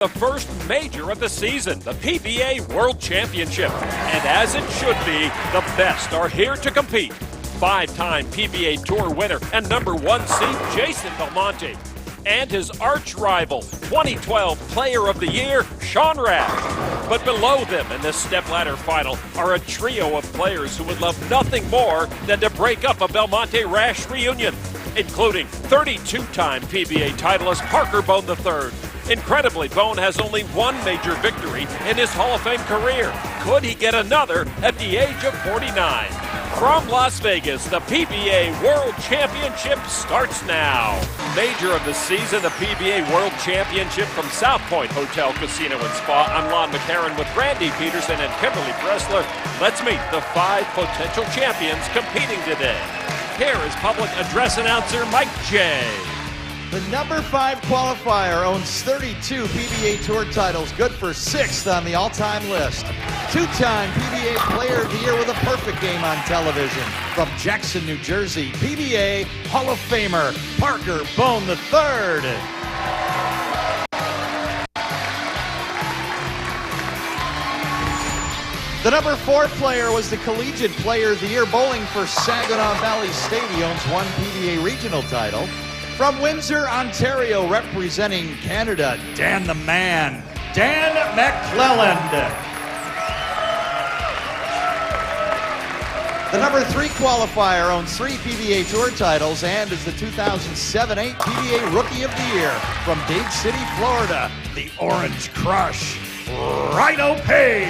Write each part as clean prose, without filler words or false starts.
The first major of the season, the PBA World Championship. And as it should be, the best are here to compete. Five-time PBA Tour winner and #1 seed Jason Belmonte. And his arch-rival, 2012 Player of the Year, Sean Rash. But below them in this stepladder final are a trio of players who would love nothing more than to break up a Belmonte-Rash reunion, including 32-time PBA titleist Parker Bone III. Incredibly, Bone has only one major victory in his Hall of Fame career. Could he get another at the age of 49? From Las Vegas, the PBA World Championship starts now. Major of the season, the PBA World Championship from South Point Hotel, Casino and Spa. I'm Lon McCarron with Randy Peterson and Kimberly Bressler. Let's meet the 5 potential champions competing today. Here is public address announcer Mike J. The #5 qualifier owns 32 PBA Tour titles, good for 6th on the all-time list. 2-time PBA Player of the Year with a perfect game on television. From Jackson, New Jersey, PBA Hall of Famer Parker Bone III. The #4 player was the Collegiate Player of the Year, bowling for Saginaw Valley State. He owns 1 PBA regional title. From Windsor, Ontario, representing Canada, Dan the Man, Dan McClelland. The #3 qualifier owns 3 PBA Tour titles and is the 2007-8 PBA Rookie of the Year. From Dade City, Florida, the Orange Crush, Rhino Page.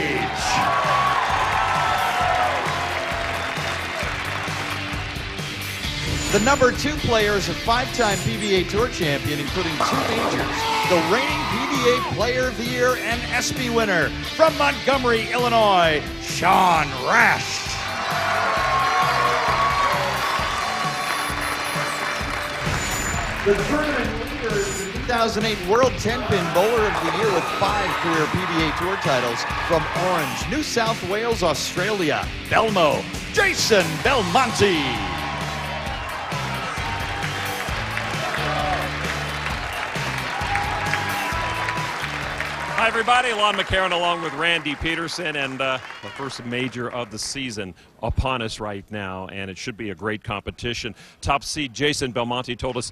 The #2 player is a 5-time PBA Tour champion, including 2 majors. The reigning PBA Player of the Year and ESPY winner from Montgomery, Illinois, Sean Rash. The tournament leader is the 2008 World 10-Pin Bowler of the Year with 5 career PBA Tour titles. From Orange, New South Wales, Australia, Belmo, Jason Belmonte. Hi, everybody. Lon McCarron along with Randy Peterson, and the first major of the season upon us right now, and it should be a great competition. Top seed Jason Belmonte told us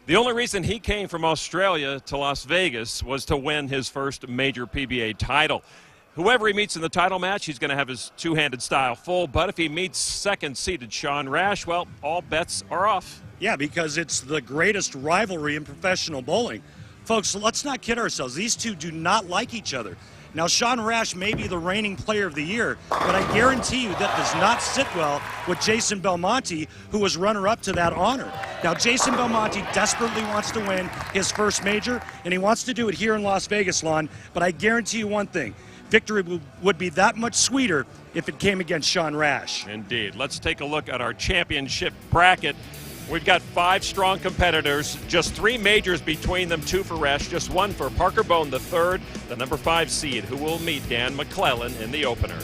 the only reason he came from Australia to Las Vegas was to win his first major PBA title. Whoever he meets in the title match, he's going to have his two-handed style full, but if he meets second-seeded Sean Rash, well, all bets are off. Yeah, because it's the greatest rivalry in professional bowling. Folks, let's not kid ourselves. These two do not like each other. Now, Sean Rash may be the reigning Player of the Year, but I guarantee you that does not sit well with Jason Belmonte, who was runner-up to that honor. Now, Jason Belmonte desperately wants to win his first major, and he wants to do it here in Las Vegas, Lon, but I guarantee you one thing. Victory would be that much sweeter if it came against Sean Rash. Indeed. Let's take a look at our championship bracket. We've got 5 strong competitors, just 3 majors between them, 2 for Rash, just 1 for Parker Bone III, the #5 seed, who will meet Dan McClelland in the opener.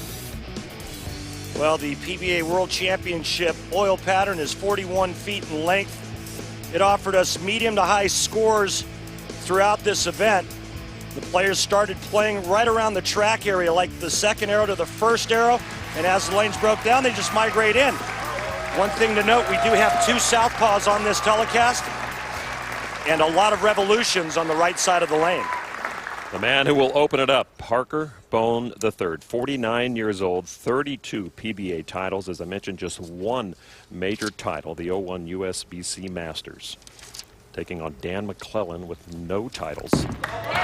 Well, the PBA World Championship oil pattern is 41 feet in length. It offered us medium to high scores throughout this event. The players started playing right around the track area, like the second arrow to the first arrow, and as the lanes broke down, they just migrate in. One thing to note, we do have 2 southpaws on this telecast and a lot of revolutions on the right side of the lane. The man who will open it up, Parker Bone III, 49 years old, 32 PBA titles. As I mentioned, just 1 major title, the 01 USBC Masters. Taking on Dan McClelland with no titles.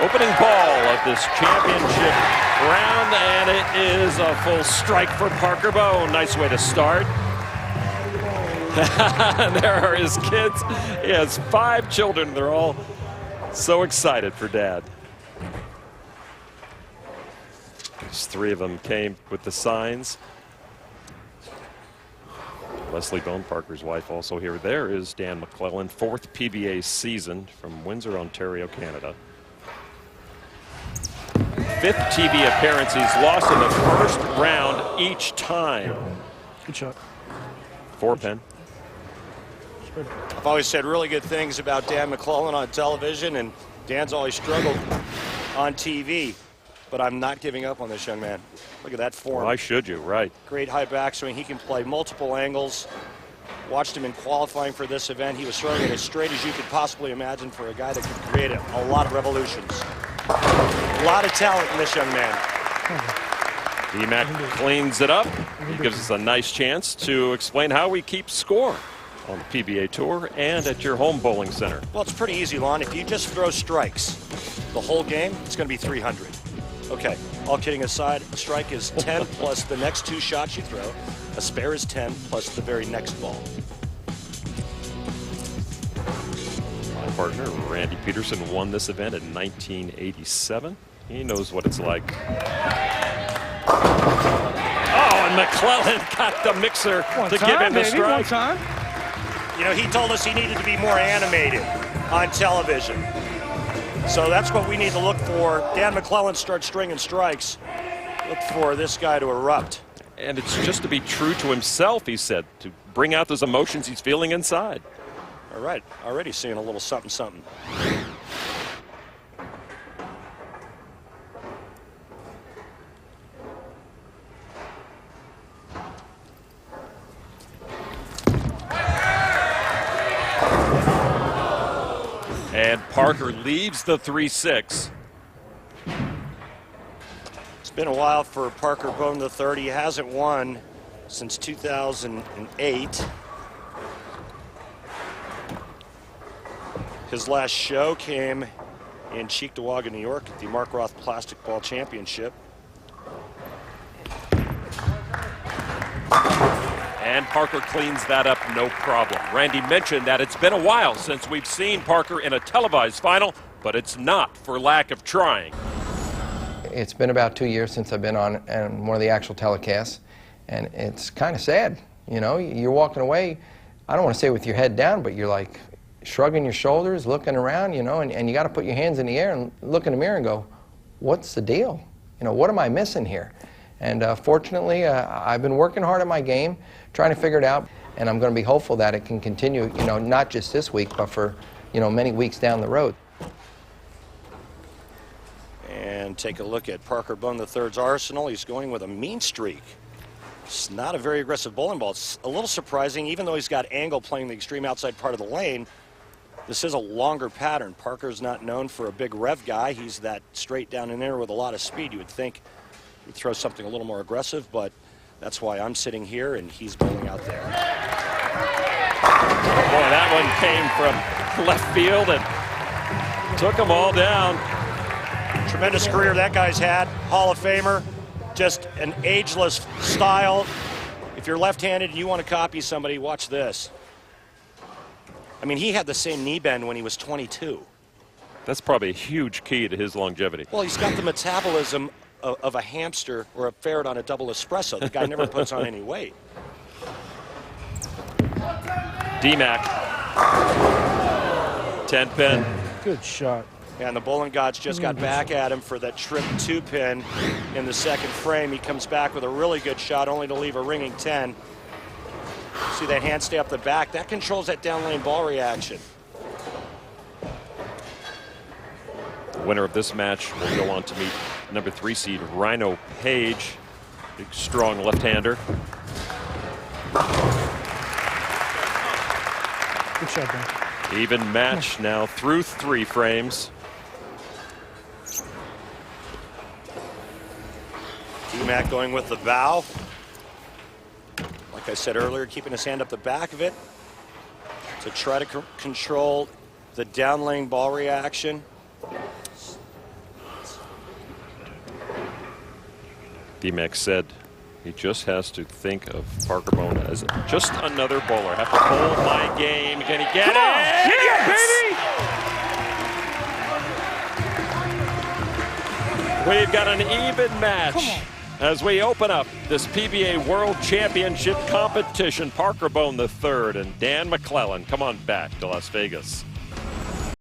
Opening ball of this championship round, and it is a full strike for Parker Bone. Nice way to start. There are his kids. He has 5 children. They're all so excited for Dad. These 3 of them came with the signs. Leslie Bone, Parker's wife, also here. There is Dan McClelland, 4th PBA season from Windsor, Ontario, Canada. 5th TV appearance. He's lost in the first round each time. Good shot. 4-pin. I've always said really good things about Dan McClelland on television, and Dan's always struggled on TV. But I'm not giving up on this young man. Look at that form. Why should you? Right. Great high backswing. He can play multiple angles. Watched him in qualifying for this event. He was throwing it as straight as you could possibly imagine for a guy that could create a lot of revolutions. A lot of talent in this young man. D-Mac cleans it up. He gives us a nice chance to explain how we keep score on the PBA Tour and at your home bowling center. Well, it's pretty easy, Lon. If you just throw strikes the whole game, it's going to be 300. Okay, all kidding aside, a strike is 10 plus the next 2 shots you throw. A spare is 10 plus the very next ball. My partner, Randy Peterson, won this event in 1987. He knows what it's like. Oh, and McClellan got the mixer to give him the strike. You know, he told us he needed to be more animated on television. So that's what we need to look for. Dan McClellan starts stringing strikes. Look for this guy to erupt. And it's just to be true to himself, he said, to bring out those emotions he's feeling inside. All right, already seeing a little something, something. And Parker leaves the 3-6. It's been a while for Parker Bone III. He hasn't won since 2008. His last show came in Cheektowaga, New York at the Mark Roth Plastic Ball Championship. And Parker cleans that up, no problem. Randy mentioned that it's been a while since we've seen Parker in a televised final, but it's not for lack of trying. It's been about 2 years since I've been on one of the actual telecasts, and it's kind of sad. You know, you're walking away, I don't want to say with your head down, but you're like shrugging your shoulders, looking around, you know, and you got to put your hands in the air and look in the mirror and go, what's the deal? You know, what am I missing here? And fortunately, I've been working hard at my game, trying to figure it out, and I'm going to be hopeful that it can continue, you know, not just this week, but for, you know, many weeks down the road. And take a look at Parker Bone III's arsenal. He's going with a mean streak. It's not a very aggressive bowling ball. It's a little surprising, even though he's got angle playing the extreme outside part of the lane. This is a longer pattern. Parker's not known for a big rev guy. He's that straight down and in with a lot of speed. You would think he'd throw something a little more aggressive, but that's why I'm sitting here and he's bowling out there. Boy, that one came from left field and took them all down. Tremendous career that guy's had. Hall of Famer. Just an ageless style. If you're left-handed and you want to copy somebody, watch this. I mean, he had the same knee bend when he was 22. That's probably a huge key to his longevity. Well, he's got the metabolism of a hamster or a ferret on a double espresso. The guy never puts on any weight. D-Mac. 10-pin. Good shot. And the bowling gods just got back at him for that trip 2-pin in the second frame. He comes back with a really good shot, only to leave a ringing 10. See that hand stay up the back? That controls that down lane ball reaction. The winner of this match will go on to meet number 3 seed Rhino Page, big strong left-hander. Good shot, Ben. Even match now through 3 frames. D-Mac going with the bow. Like I said earlier, keeping his hand up the back of it to try to control the down lane ball reaction. D-Mac said he just has to think of Parker Bone as just another bowler. Have to hold my game. Can he get it? Yeah, baby! We've got an even match as we open up this PBA World Championship competition. Parker Bone III and Dan McClellan come on back to Las Vegas.